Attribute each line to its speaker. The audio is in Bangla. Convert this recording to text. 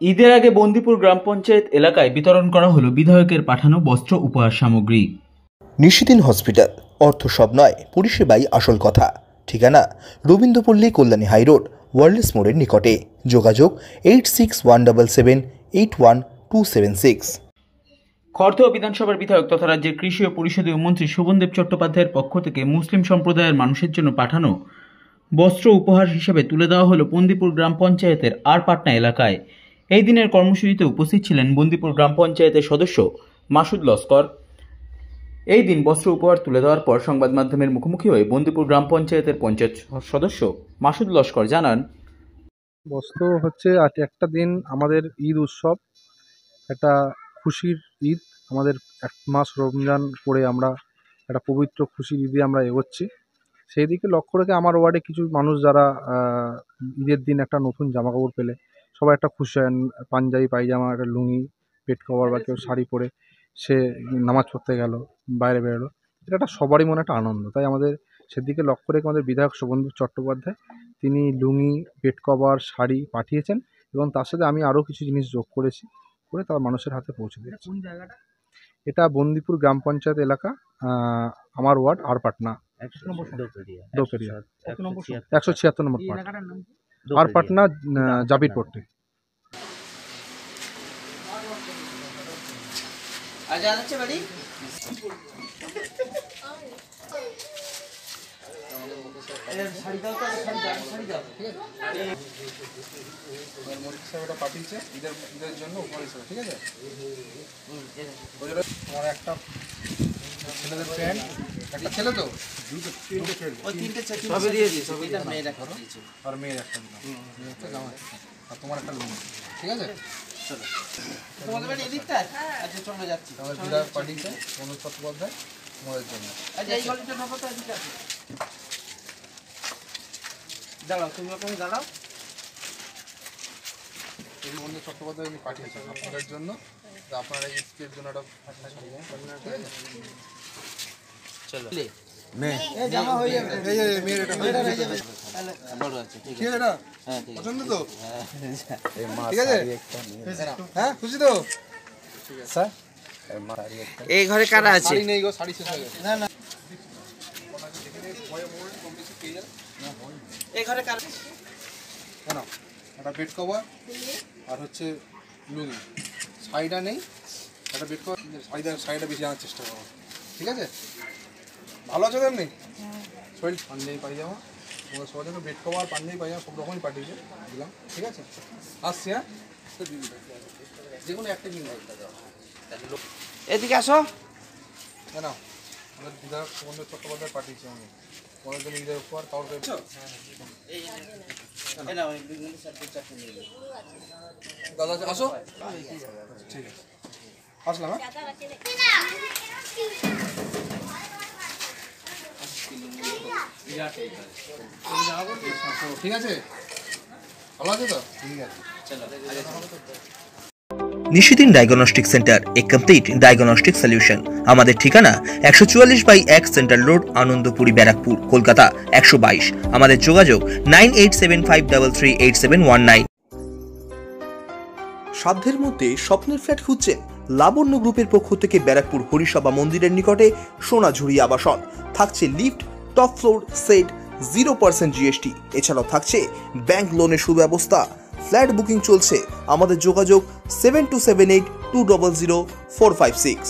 Speaker 1: ঈদের আগে বন্দিপুর গ্রাম পঞ্চায়েত এলাকায় বিতরণ করা হলো বিধায়কের পাঠানো বস্ত্র উপহার সামগ্রী।
Speaker 2: নিশিদিন হসপিটাল, অর্থ সব নয়, পরিষেবাই আসল কথা। ঠিকানা রবীন্দ্রপল্লী, কল্যাণী হাইরোড, ওয়ার্ল্ডস মোড়ের নিকটে। যোগাযোগ 8617781276।
Speaker 1: খড়দহ বিধানসভার বিধায়ক তথা রাজ্যের কৃষি ও পরিষদীয় মন্ত্রী শোভনদেব চট্টোপাধ্যায়ের পক্ষ থেকে মুসলিম সম্প্রদায়ের মানুষের জন্য পাঠানো বস্ত্র উপহার হিসেবে তুলে দেওয়া হলো বন্দিপুর গ্রাম পঞ্চায়েতের আরপাটনা এলাকায়। এই দিনের কর্মসূচিতে উপস্থিত ছিলেন বন্দিপুর গ্রাম পঞ্চায়েতের সদস্য মাসুদ লস্কর। এই দিন বস্ত্র উপহার তুলে দেওয়ার পর সংবাদ মাধ্যমের মুখোমুখি হয়ে বন্দিপুর গ্রাম পঞ্চায়েতের পঞ্চায়েত সদস্য মাসুদ লস্কর জানান,
Speaker 3: বস্ত্র হচ্ছে আজ একটা দিন আমাদের ঈদ উৎসব, একটা খুশির ঈদ। আমাদের এক মাস রমজান করে আমরা একটা পবিত্র খুশির ঈদে আমরা এগোচ্ছি। সেই দিকে লক্ষ্য রেখে আমার ওয়ার্ডে কিছু মানুষ যারা ঈদের দিন একটা নতুন জামা কাপড় পেলে সবাই একটা খুশি হয়। পাঞ্জাবি পায়জামা, একটা লুঙ্গি, পেট কভার বা কেউ শাড়ি পরে সে নামাজ পড়তে গেল, বাইরে বেরোলো, এটা একটা সবারই মনে একটা আনন্দ। তাই আমাদের সেদিকে লক্ষ্য রেখে আমাদের বিধায়ক শোভনদেব চট্টোপাধ্যায় তিনি লুঙ্গি, পেট কভার, শাড়ি পাঠিয়েছেন এবং তার সাথে আমি আরও কিছু জিনিস যোগ করেছি, করে তার মানুষের হাতে পৌঁছে দিয়েছি। এটা বন্দিপুর গ্রাম পঞ্চায়েত এলাকা, আমার ওয়ার্ড আরপাটনা, 176 নম্বর পার্ট, আরপাটনা, জাবিরপট্টি। পাঠিয়েছে ঈদের জন্য উপহার হিসেবে, ঠিক আছে? আমার একটা ছেলেদের প্যান্ট, একটা ছেলে তো সবে দিয়েছি, আর মেয়ের একটা দিলাম, একটা জামা, আর তোমার একটা লুঙ্গি, ঠিক আছে? চলো তোমাদের বাড়ি এদিকটা, আচ্ছা চলে যাচ্ছি। আমাদের বিধায়ক পাঠিয়েছে শোভনদেব চট্টোপাধ্যায় তোমাদের জন্য। আচ্ছা এই গলির জন্য কত এদিকে আছে? দাঁড়াও, তুমি ওখানে দাঁড়াও। শোভনদেব চট্টোপাধ্যায় উনি পাঠিয়েছেন আপনাদের জন্য, আপনারা ঈদের জন্য একটা চলো জামা হয়ে যাবে। এই মেয়ের এটা বড় আছে, ঠিক আছে? এটা হ্যাঁ ঠিক আছে, পছন্দ তো? ঠিক আছে, হ্যাঁ খুশি তো? ঠিক আছে স্যার। এই ঘরে কারা আছে? শাড়ি নেই গো, শাড়ি শেষ হয়ে গেছে। না না এই ঘরে কারা? না একটা বেড কভার আর হচ্ছে লুঙ্গি, শাড়িটা নেই, একটা বেড কভার, শাড়িটা বেশি আনার চেষ্টা করো, ঠিক আছে? ভালো আছো তেমনি? শরীর পাঞ্জাবি পায়জামা, তোমাদের সবার জন্য বেড কভার, পাঞ্জাবি পায়জামা সব রকমই পাঠিয়েছে, দিলাম, ঠিক আছে? আসছি, হ্যাঁ যে কোনো একটা দিন এদিকে আসো। কেন আমাদের বিধায়ক শোভনদেব চট্টোপাধ্যায় পাঠিয়েছে, আমি তোমাদের জন্য ঈদের উপহার কাউকে দাদা আসো, ঠিক আছে আসলাম, হ্যাঁ ঠিক আছে, ভালো আছে তো? ঠিক আছে চলো।
Speaker 2: নিশিদিন ডায়াগনস্টিক সেন্টার, এ কমপ্লিট ডায়াগনস্টিক সলিউশন। আমাদের ঠিকানা 144/1 সেন্ট্রাল রোড, আনন্দপুরি, ব্যারাকপুর, কলকাতা 122। আমাদের যোগাযোগ 9875338719। সাধ্যের মধ্যে স্বপ্নের ফ্ল্যাট খুঁজছেন? লাবণ্য গ্রুপের পক্ষ থেকে ব্যারাকপুর হরিসভা মন্দিরের নিকটে সোনাঝুরি আবাসন। থাকছে lift, top floor, set, 0% GST। এছাড়াও থাকছে ব্যাংক লোনের সুব্যবস্থা। ফ্ল্যাট বুকিং চলছে। আমাদের যোগাযোগ 7278200456।